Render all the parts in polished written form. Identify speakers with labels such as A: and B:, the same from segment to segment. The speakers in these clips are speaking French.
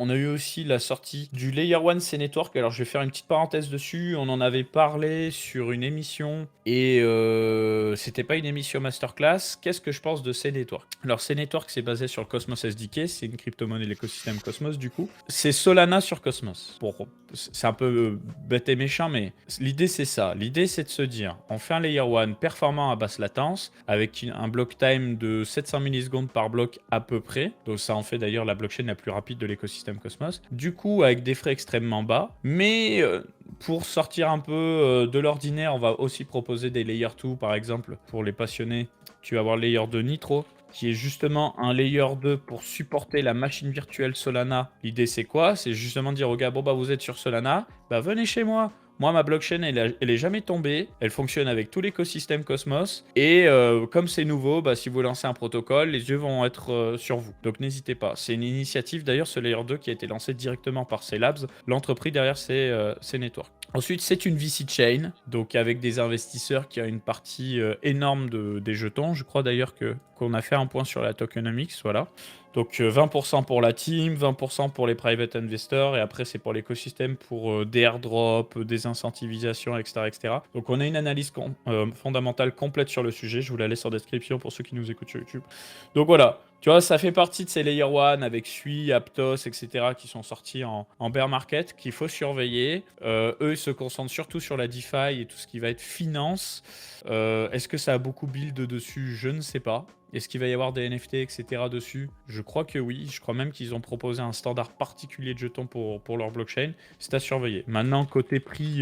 A: on a eu aussi la sortie du Layer 1 C-Network. Alors, je vais faire une petite parenthèse dessus. On en avait parlé sur une émission et c'était pas une émission masterclass. Qu'est-ce que je pense de C-Network? Alors, C-Network, c'est basé sur le Cosmos SDK. C'est une crypto-monnaie de l'écosystème Cosmos, du coup. C'est Solana sur Cosmos. C'est un peu bête et méchant, mais l'idée, c'est ça. L'idée, c'est de se dire, on fait un Layer 1 performant à basse latence, avec un block time de 700 millisecondes par bloc à peu près. Donc ça en fait d'ailleurs la blockchain la plus rapide de l'écosystème Cosmos. Du coup, avec des frais extrêmement bas. Mais pour sortir un peu de l'ordinaire, on va aussi proposer des Layer 2, par exemple, pour les passionnés. Tu vas avoir le Layer 2 Nitro, qui est justement un Layer 2 pour supporter la machine virtuelle Solana. L'idée, c'est quoi? C'est justement dire aux gars, bon, bah, vous êtes sur Solana, bah, venez chez moi. Moi, ma blockchain, elle est jamais tombée. Elle fonctionne avec tout l'écosystème Cosmos. Et comme c'est nouveau, bah, si vous lancez un protocole, les yeux vont être sur vous. Donc n'hésitez pas. C'est une initiative, d'ailleurs, ce Layer 2 qui a été lancé directement par C-Labs. L'entreprise derrière, c'est Network. Ensuite, c'est une VC chain, donc avec des investisseurs qui ont une partie énorme des jetons. Je crois d'ailleurs qu'on a fait un point sur la tokenomics, voilà. Donc 20% pour la team, 20% pour les private investors, et après c'est pour l'écosystème pour des airdrops, des incentivisations, etc., etc. Donc on a une analyse fondamentale complète sur le sujet, je vous la laisse en description pour ceux qui nous écoutent sur YouTube. Donc voilà, tu vois, ça fait partie de ces Layer 1 avec Sui, Aptos, etc. qui sont sortis en bear market, qu'il faut surveiller. Eux, ils se concentrent surtout sur la DeFi et tout ce qui va être finance. Est-ce que ça a beaucoup build dessus? Je ne sais pas. Est-ce qu'il va y avoir des NFT, etc. dessus? Je crois que oui. Je crois même qu'ils ont proposé un standard particulier de jetons pour leur blockchain. C'est à surveiller. Maintenant, côté prix,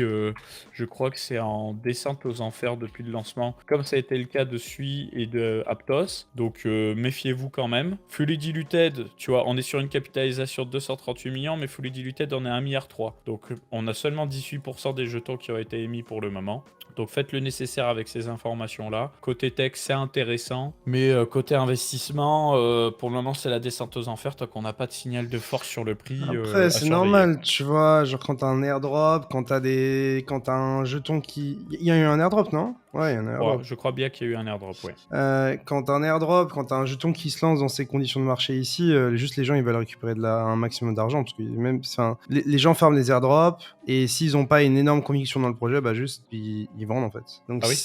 A: je crois que c'est en descente aux enfers depuis le lancement, comme ça a été le cas de Sui et de Aptos. Donc, méfiez-vous quand même. Fully diluted, tu vois, on est sur une capitalisation de 238 millions, mais fully diluted, on est à 1,3 milliard. Donc, on a seulement 18% des jetons qui ont été émis pour le moment. Donc faites le nécessaire avec ces informations-là. Côté tech, c'est intéressant. Mais côté investissement, pour le moment, c'est la descente aux enfers tant qu'on n'a pas de signal de force sur le prix
B: Après,
A: à
B: c'est
A: surveiller.
B: normal, tu vois, genre quand t'as un airdrop, quand t'as un jeton qui... Il y a eu un airdrop, non? Ouais, il y a un airdrop.
A: Je crois bien qu'il y a eu un airdrop, ouais.
B: Quand t'as un airdrop, quand t'as un jeton qui se lance dans ces conditions de marché ici, juste les gens, ils veulent récupérer un maximum d'argent, parce que même, enfin, les gens ferment les airdrops, et s'ils ont pas une énorme conviction dans le projet, bah juste, ils vendent, en fait. Donc
A: Ah oui,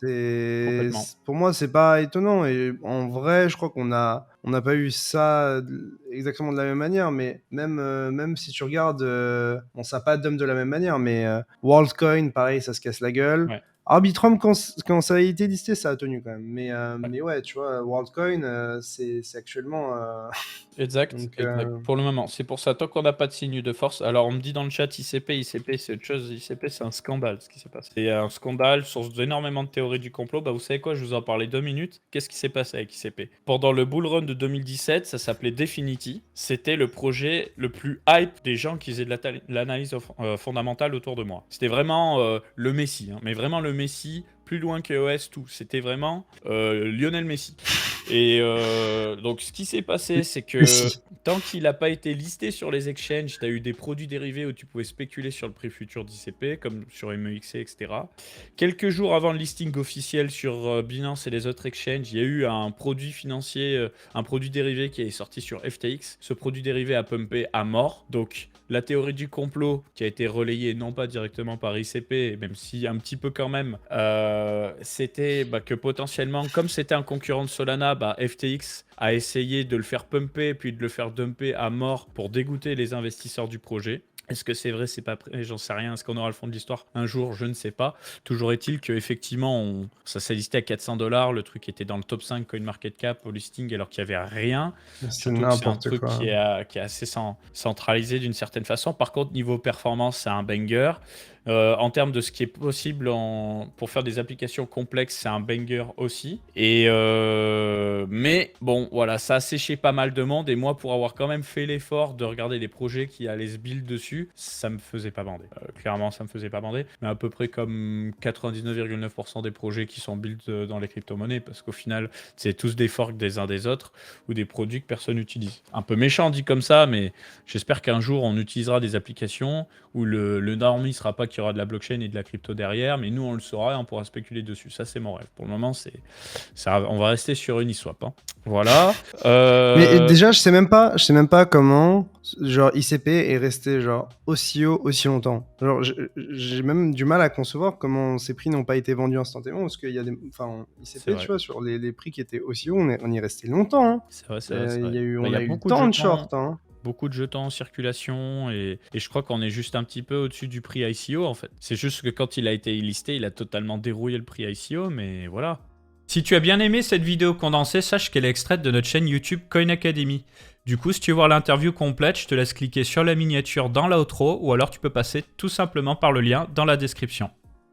A: complètement.
B: pour moi, c'est pas étonnant, et en vrai, je crois on n'a pas eu ça exactement de la même manière, mais même si tu regardes, bon, ça n'a pas dump de la même manière, mais WorldCoin, pareil, ça se casse la gueule.
A: Ouais.
B: Arbitrum, quand ça a été listé, ça a tenu quand même.
A: Ouais.
B: Mais ouais, tu vois, WorldCoin, c'est actuellement.
A: Exact,
B: Donc,
A: exact. Pour le moment, c'est pour ça, tant qu'on n'a pas de signe de force. Alors, on me dit dans le chat ICP, c'est autre chose. ICP, c'est un scandale ce qui s'est passé. C'est un scandale, source d'énormément de théories du complot. Bah, vous savez quoi, je vous en parlais 2 minutes. Qu'est-ce qui s'est passé avec ICP? Pendant le bull run de 2017, ça s'appelait Definity. C'était le projet le plus hype des gens qui faisaient de l'analyse fondamentale autour de moi. C'était vraiment le Messi, hein, mais vraiment le Messi. Plus loin que EOS, tout. C'était vraiment Lionel Messi. Et donc, ce qui s'est passé, c'est que
B: si.
A: tant qu'il n'a pas été listé sur les exchanges, tu as eu des produits dérivés où tu pouvais spéculer sur le prix futur d'ICP, comme sur MEXC, etc. Quelques jours avant le listing officiel sur Binance et les autres exchanges, il y a eu un produit financier, un produit dérivé qui est sorti sur FTX. Ce produit dérivé a pumpé à mort. Donc, la théorie du complot qui a été relayée non pas directement par ICP, même si un petit peu quand même, c'était que potentiellement, comme c'était un concurrent de Solana, FTX a essayé de le faire pumper puis de le faire dumper à mort pour dégoûter les investisseurs du projet. Est-ce que c'est vrai, c'est pas prêt? J'en sais rien. Est-ce qu'on aura le fond de l'histoire un jour? Je ne sais pas. Toujours est-il qu'effectivement, ça s'est listé à 400 $. Le truc était dans le top 5 CoinMarketCap au listing alors qu'il n'y avait rien.
B: C'est
A: Surtout que c'est un
B: n'importe
A: truc
B: quoi.
A: qui est assez centralisé d'une certaine façon. Par contre, niveau performance, c'est un banger. En termes de ce qui est possible pour faire des applications complexes, c'est un banger aussi. Mais bon, voilà, ça a séché pas mal de monde. Et moi, pour avoir quand même fait l'effort de regarder les projets qui allaient se build dessus, ça me faisait pas bander. Clairement, ça me faisait pas bander. Mais à peu près comme 99,9% des projets qui sont build dans les crypto-monnaies. Parce qu'au final, c'est tous des forks des uns des autres ou des produits que personne n'utilise. Un peu méchant dit comme ça, mais j'espère qu'un jour, on utilisera des applications où le normie ne sera pas qu'il y aura de la blockchain et de la crypto derrière, mais nous, on le saura et on pourra spéculer dessus. Ça, c'est mon rêve. Pour le moment, on va rester sur Uniswap, hein. Voilà.
B: Mais déjà, je sais même pas comment, genre, ICP est resté, genre, aussi haut, aussi longtemps. Genre, j'ai même du mal à concevoir comment ces prix n'ont pas été vendus instantanément, parce qu'il y a des... Enfin,
A: C'est
B: ICP,
A: vrai.
B: tu vois, sur les prix qui étaient aussi hauts, on y est resté longtemps, hein.
A: C'est vrai, c'est vrai, c'est
B: Il
A: vrai.
B: y a eu,
A: Bah,
B: on
A: il y a
B: a eu le
A: beaucoup de
B: temps de
A: jetons,
B: short, hein.
A: beaucoup de jetons en circulation et je crois qu'on est juste un petit peu au-dessus du prix ICO en fait. C'est juste que quand il a été listé, il a totalement dérouillé le prix ICO, mais voilà. Si tu as bien aimé cette vidéo condensée, sache qu'elle est extraite de notre chaîne YouTube Coin Academy. Du coup, si tu veux voir l'interview complète, je te laisse cliquer sur la miniature dans l'outro ou alors tu peux passer tout simplement par le lien dans la description.